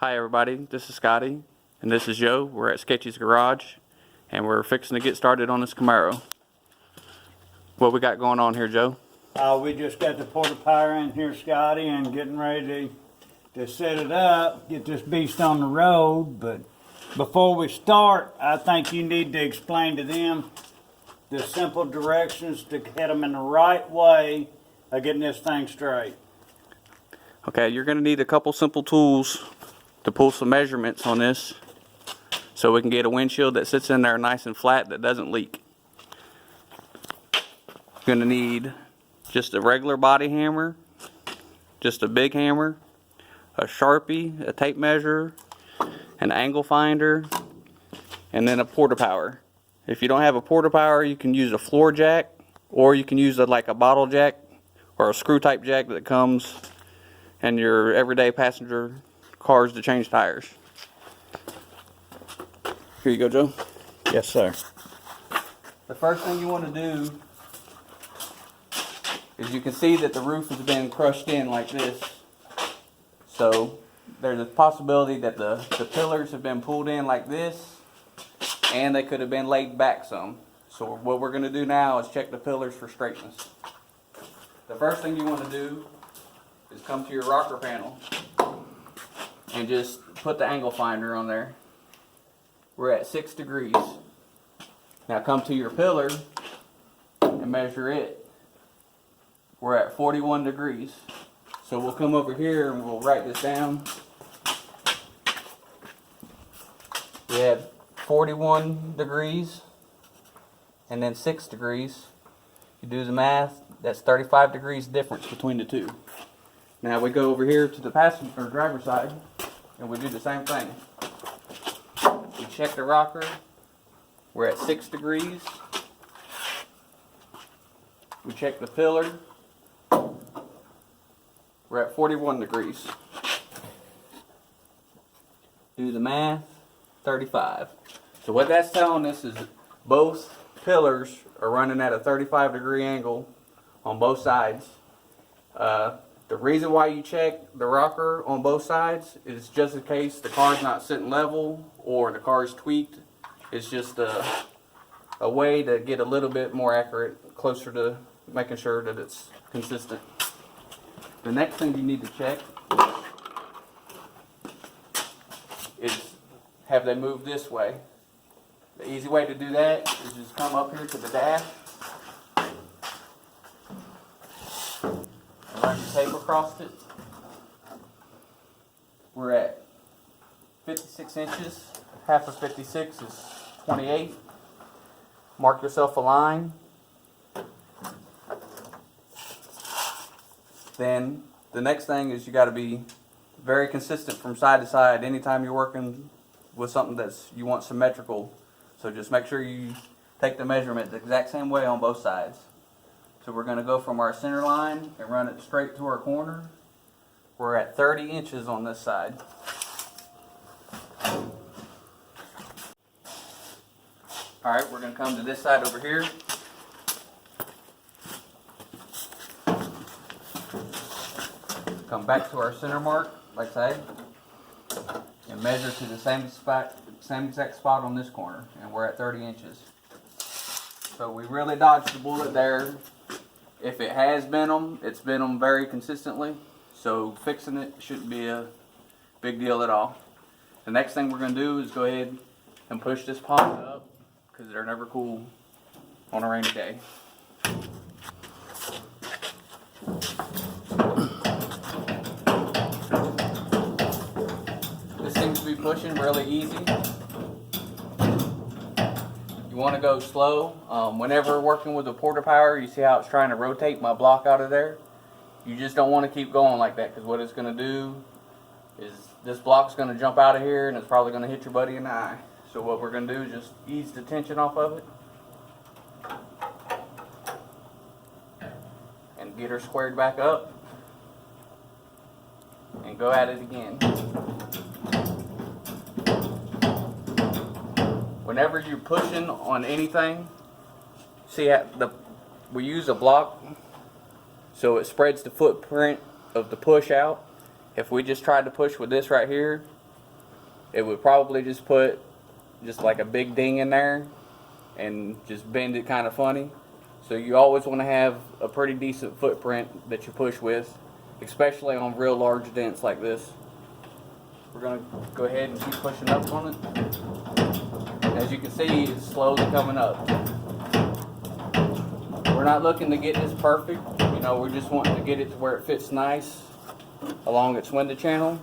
Hi everybody, this is Scotty, and this is Joe. We're at Sketchy's garage, and we're fixing to get started on this Camaro. What we got going on here, Joe? We just got the porta power in here, Scotty, and getting ready to set it up, get this beast on the road. But before we start, I think you need to explain to them the simple directions to get them in the right way of getting this thing straight. Okay, you're going to need a couple simple tools to pull some measurements on this so we can get a windshield that sits in there nice and flat that doesn't leak. You're going to need just a regular body hammer, just a big hammer, a Sharpie, a tape measure, an angle finder, and then a porta power. If you don't have a porta power, you can use a floor jack, or you can use like a bottle jack or a screw type jack that comes in your everyday passenger cars to change tires. Here you go, Joe. Yes, sir. The first thing you want to do is you can see that the roof has been crushed in like this. So there's a possibility that the pillars have been pulled in like this, and they could have been laid back some. So what we're going to do now is check the pillars for straightness. The first thing you want to do is come to your rocker panel and just put the angle finder on there. We're at 6 degrees. Now come to your pillar and measure it. We're at 41 degrees. So we'll come over here and we'll write this down. We have 41 degrees and then 6 degrees. You do the math, that's 35 degrees difference between the two. Now we go over here to the passenger or driver's side and we do the same thing. We check the rocker. We're at 6 degrees. We check the pillar. We're at 41 degrees. Do the math, 35. So what that's telling us is both pillars are running at a 35 degree angle on both sides. The reason why you check the rocker on both sides is just in case the car's not sitting level or the car's tweaked. It's just a way to get a little bit more accurate, closer to making sure that it's consistent. The next thing you need to check is, have they moved this way? The easy way to do that is just come up here to the dash and run your tape across it. We're at 56 inches. Half of 56 is 28. Mark yourself a line. Then the next thing is you got to be very consistent from side to side anytime you're working with something that's you want symmetrical. So just make sure you take the measurement the exact same way on both sides. So we're going to go from our center line and run it straight to our corner. We're at 30 inches on this side. Alright, we're going to come to this side over here. Come back to our center mark, like I say, and measure to the same exact spot on this corner, and we're at 30 inches. So we really dodged the bullet there. If it has bent them, it's bent them very consistently, so fixing it shouldn't be a big deal at all. The next thing we're going to do is go ahead and push this pond up, because they're never cool on a rainy day. This seems to be pushing really easy. You want to go slow. Whenever working with the porta power, you see how it's trying to rotate my block out of there. You just don't want to keep going like that, because what it's going to do is this block's going to jump out of here and it's probably going to hit your buddy in the eye. So what we're going to do is just ease the tension off of it and get her squared back up and go at it again. Whenever you're pushing on anything, see we use a block so it spreads the footprint of the push out. If we just tried to push with this right here, it would probably just put just like a big ding in there and just bend it kind of funny. So you always want to have a pretty decent footprint that you push with, especially on real large dents like this. We're going to go ahead and keep pushing up on it. As you can see, it's slowly coming up. We're not looking to get this perfect. You know, we're just wanting to get it to where it fits nice along its window channel,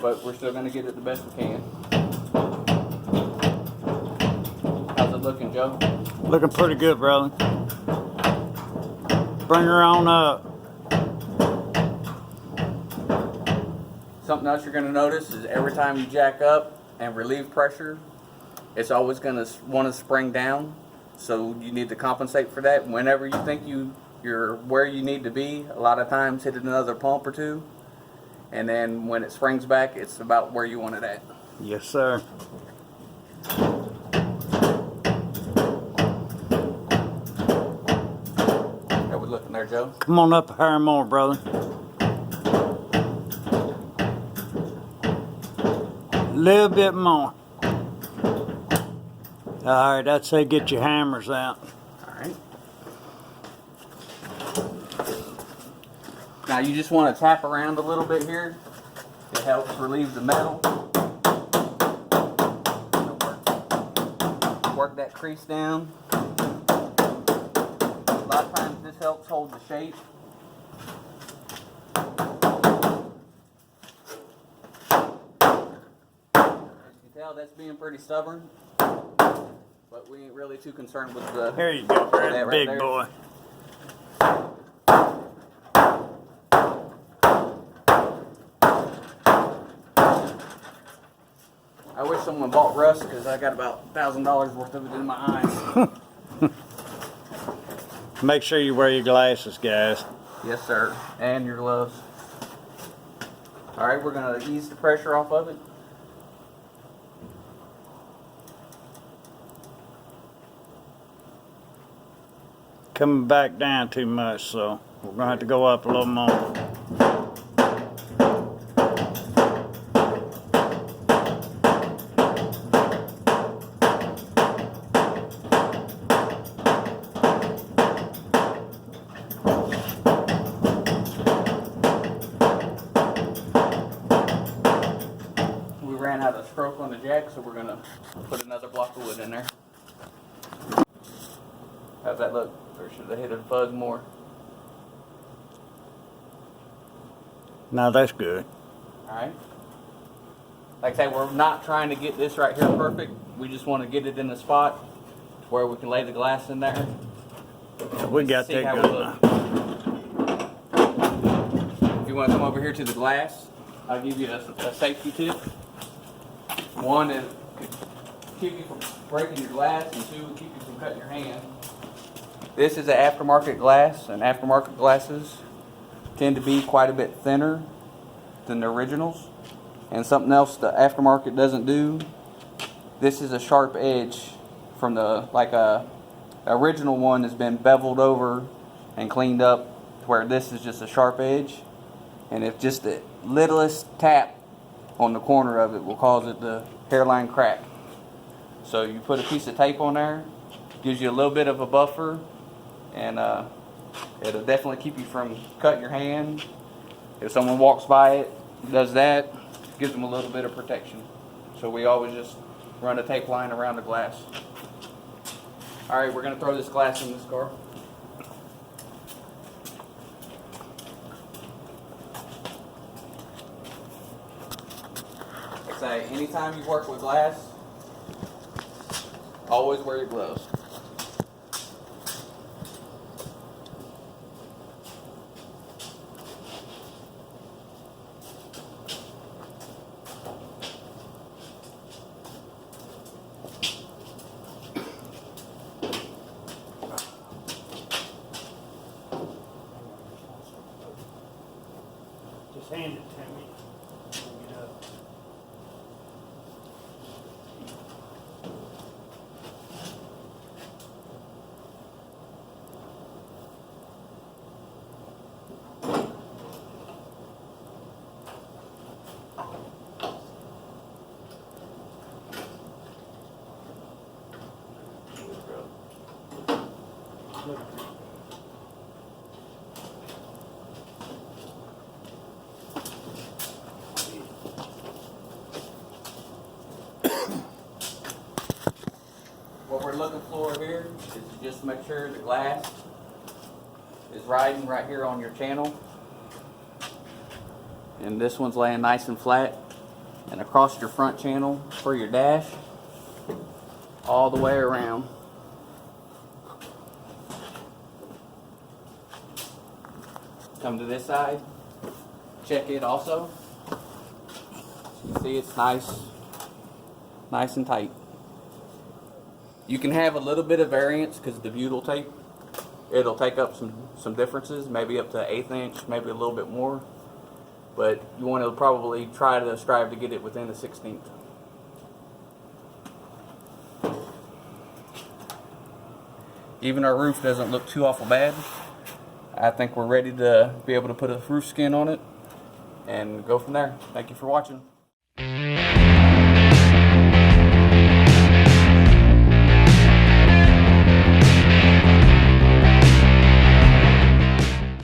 but we're still going to get it the best we can. How's it looking, Joe? Looking pretty good, brother. Bring her on up. Something else you're going to notice is every time you jack up and relieve pressure, it's always going to want to spring down. So you need to compensate for that. Whenever you think you're where you need to be, a lot of times hit another pump or two. And then when it springs back, it's about where you want it at. Yes, sir. How we looking there, Joe? Come on up a hair more, brother. A little bit more. All right, I'd say get your hammers out. All right. Now you just want to tap around a little bit here. It helps relieve the metal. Work that crease down. A lot of times this helps hold the shape. As you can tell, that's being pretty stubborn. But we ain't really too concerned with the... Here you go, that right big there. boy. I wish someone bought rust because I got about $1,000 worth of it in my eyes. Make sure you wear your glasses, guys. Yes, sir. And your gloves. All right, we're going to ease the pressure off of it. Coming back down too much, so we're going to have to go up a little more. We ran out of stroke on the jack, so we're going to put another block of wood in there. How's that look? Or should I hit a fuzz more? No, that's good. Alright. Like I say, we're not trying to get this right here perfect. We just want to get it in the spot where we can lay the glass in there. We got See that how we good. look. If you want to come over here to the glass, I'll give you a safety tip. One is keep you from breaking your glass, and two, keep you from cutting your hand. This is an aftermarket glass, and aftermarket glasses tend to be quite a bit thinner than the originals. And something else the aftermarket doesn't do, this is a sharp edge from the, like a original one has been beveled over and cleaned up, where this is just a sharp edge. And if just the littlest tap on the corner of it will cause it to hairline crack. So you put a piece of tape on there, gives you a little bit of a buffer, and it'll definitely keep you from cutting your hand. If someone walks by it, does that, gives them a little bit of protection. So we always just run a tape line around the glass. Alright, we're going to throw this glass in this car. Like I say, anytime you work with glass, always wear your gloves. Just hand it to me. Get up. looking for here is to just make sure the glass is riding right here on your channel. And this one's laying nice and flat. And across your front channel for your dash, all the way around. Come to this side, check it also. You can see it's nice and tight. You can have a little bit of variance because the butyl tape, it'll take up some differences, maybe up to 1/8 inch, maybe a little bit more. But you want to probably try to strive to get it within a 1/16. Even our roof doesn't look too awful bad. I think we're ready to be able to put a roof skin on it and go from there. Thank you for watching.